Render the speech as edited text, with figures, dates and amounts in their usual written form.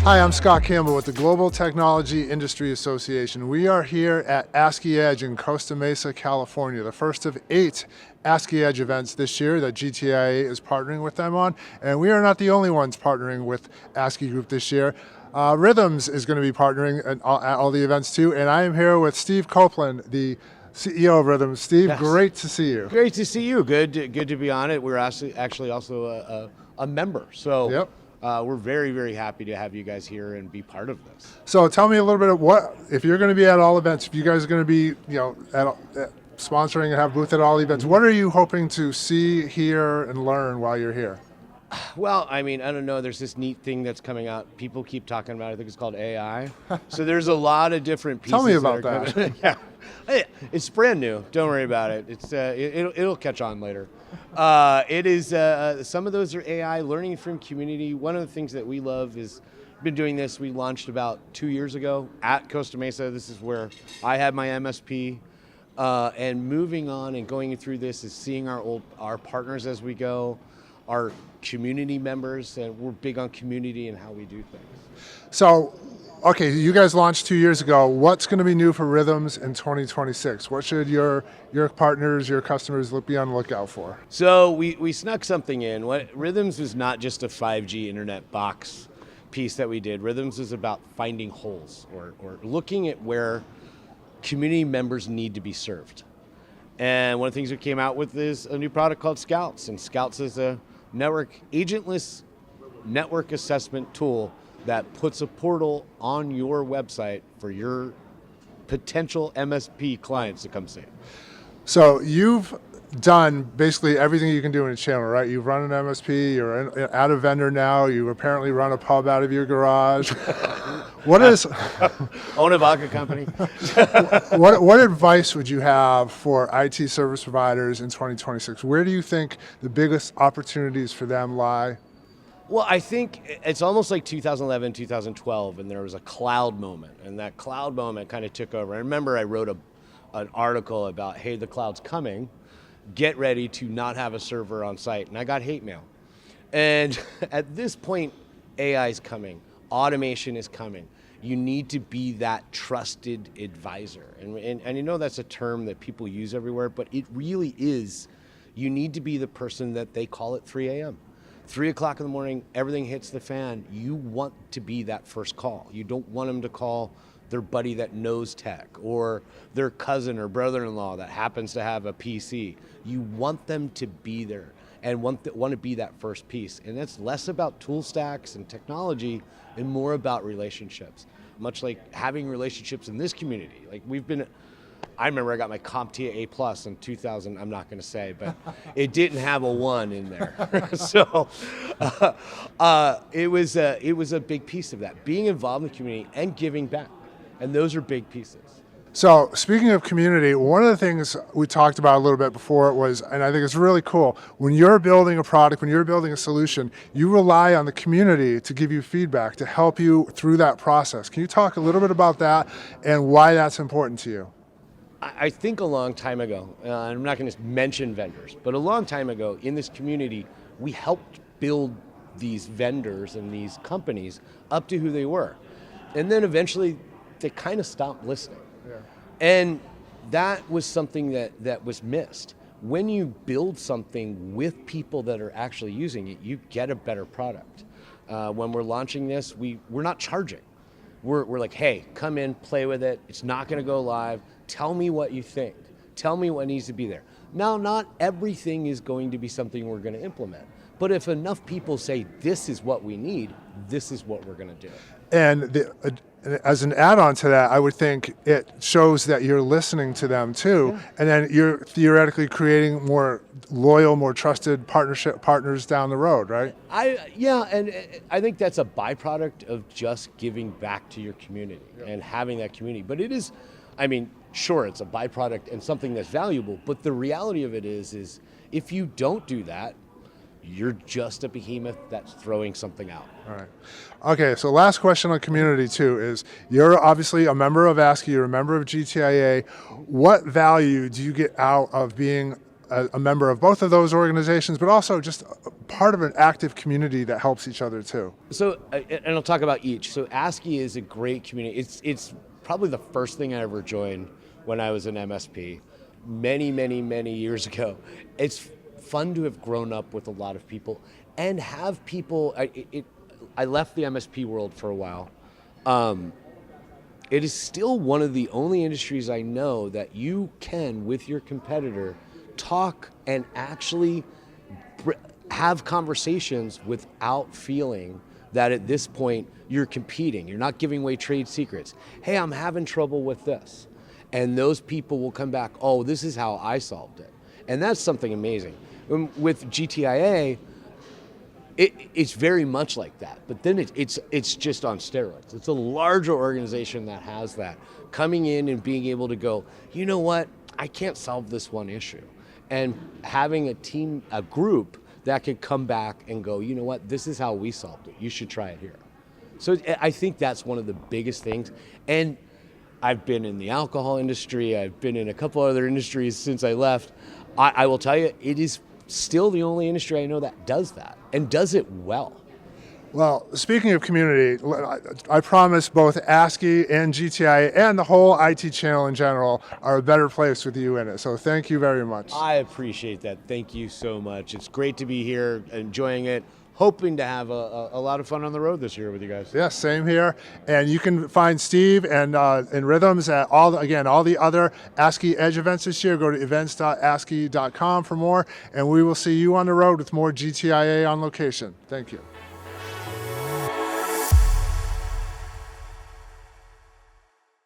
Hi, I'm Scott Campbell with the Global Technology Industry Association. We are here at ASCII Edge in Costa Mesa, California, the first of 8 ASCII Edge events this year that GTIA is partnering with them on. And we are not the only ones partnering with ASCII Group this year. Rhythms is going to be partnering at all the events too. And I am here with Steve Copeland, the CEO of Rhythms. Steve, yes. Great to see you. Great to see you. Good to be on it. We're actually also a member. So. Yep. We're very, very happy to have you guys here and be part of this. So tell me a little bit of what, if you're going to be at all events, if you guys are going to be, sponsoring and have booth at all events, what are you hoping to see, hear, and learn while you're here? Well, I mean, I don't know. There's this neat thing that's coming out. People keep talking about it. I think it's called AI. So there's a lot of different pieces. Tell me about that. Yeah. It's brand new. Don't worry about it. It's it'll catch on later. It is some of those are AI, learning from community. One of the things that we love is been doing this. We launched about 2 years ago at Costa Mesa. This is where I had my MSP, and moving on and going through this is seeing our partners as we go, our community members, and we're big on community and how we do things. So. Okay, you guys launched 2 years ago. What's going to be new for Rhythms in 2026? What should your partners, your customers be on the lookout for? So we snuck something in. Rhythms is not just a 5G internet box piece that we did. Rhythms is about finding holes or looking at where community members need to be served. And one of the things we came out with is a new product called Scouts. And Scouts is a agentless network assessment tool that puts a portal on your website for your potential MSP clients to come see. So you've done basically everything you can do in a channel, right? You've run an MSP, you're at a vendor now, you apparently run a pub out of your garage. What is... Own a vodka company. What advice would you have for IT service providers in 2026? Where do you think the biggest opportunities for them lie? Well, I think it's almost like 2011, 2012, and there was a cloud moment, and that cloud moment kind of took over. I remember I wrote an article about, hey, the cloud's coming, get ready to not have a server on site, and I got hate mail. And at this point, AI is coming, automation is coming. You need to be that trusted advisor. And you know that's a term that people use everywhere, but it really is, you need to be the person that they call at 3 a.m. 3 o'clock in the morning, everything hits the fan. You want to be that first call. You don't want them to call their buddy that knows tech or their cousin or brother-in-law that happens to have a PC. You want them to be there and want to be that first piece. And that's less about tool stacks and technology and more about relationships. Much like having relationships in this community. Like I remember I got my CompTIA A+ in 2000, I'm not going to say, but it didn't have a 1 in there. So it was a big piece of that, being involved in the community and giving back. And those are big pieces. So speaking of community, one of the things we talked about a little bit before was, and I think it's really cool, when you're building a product, when you're building a solution, you rely on the community to give you feedback, to help you through that process. Can you talk a little bit about that and why that's important to you? I think a long time ago, I'm not going to mention vendors, but a long time ago in this community, we helped build these vendors and these companies up to who they were. And then eventually they kind of stopped listening. Yeah. And that was something that was missed. When you build something with people that are actually using it, you get a better product. When we're launching this, we're not charging. We're like, hey, come in, play with it. It's not going to go live. Tell me what you think. Tell me what needs to be there. Now, not everything is going to be something we're going to implement. But if enough people say, this is what we need, this is what we're going to do. And as an add-on to that, I would think it shows that you're listening to them too, yeah. And then you're theoretically creating more loyal, more trusted partners down the road, right? And I think that's a byproduct of just giving back to your community, yeah. And having that community. But it is, sure, it's a byproduct and something that's valuable, but the reality of it is if you don't do that, you're just a behemoth that's throwing something out. All right. Okay, so last question on community too is, you're obviously a member of ASCII, you're a member of GTIA. What value do you get out of being a member of both of those organizations, but also just part of an active community that helps each other too. So, and I'll talk about each. So ASCII is a great community. It's probably the first thing I ever joined when I was an MSP many years ago. It's fun to have grown up with a lot of people and have people. I left the MSP world for a while. It is still one of the only industries I know that you can, with your competitor, talk and actually have conversations without feeling that at this point you're competing. You're not giving away trade secrets. Hey, I'm having trouble with this. And those people will come back, oh, this is how I solved it. And that's something amazing. With GTIA, it's very much like that, but then it's just on steroids. It's a larger organization that has that, coming in and being able to go, you know what, I can't solve this one issue. And having a team, a group that could come back and go, you know what, this is how we solved it. You should try it here. So I think that's one of the biggest things. And I've been in the alcohol industry, I've been in a couple other industries since I left. I will tell you, it is still the only industry I know that does that, and does it well. Well, speaking of community, I promise both ASCII and GTIA and the whole IT channel in general are a better place with you in it. So thank you very much. I appreciate that. Thank you so much. It's great to be here, enjoying it. Hoping to have a lot of fun on the road this year with you guys. Yes, same here. And you can find Steve and Rhythms at all the other ASCII Edge events this year. Go to events.ascii.com for more, and we will see you on the road with more GTIA on location. Thank you.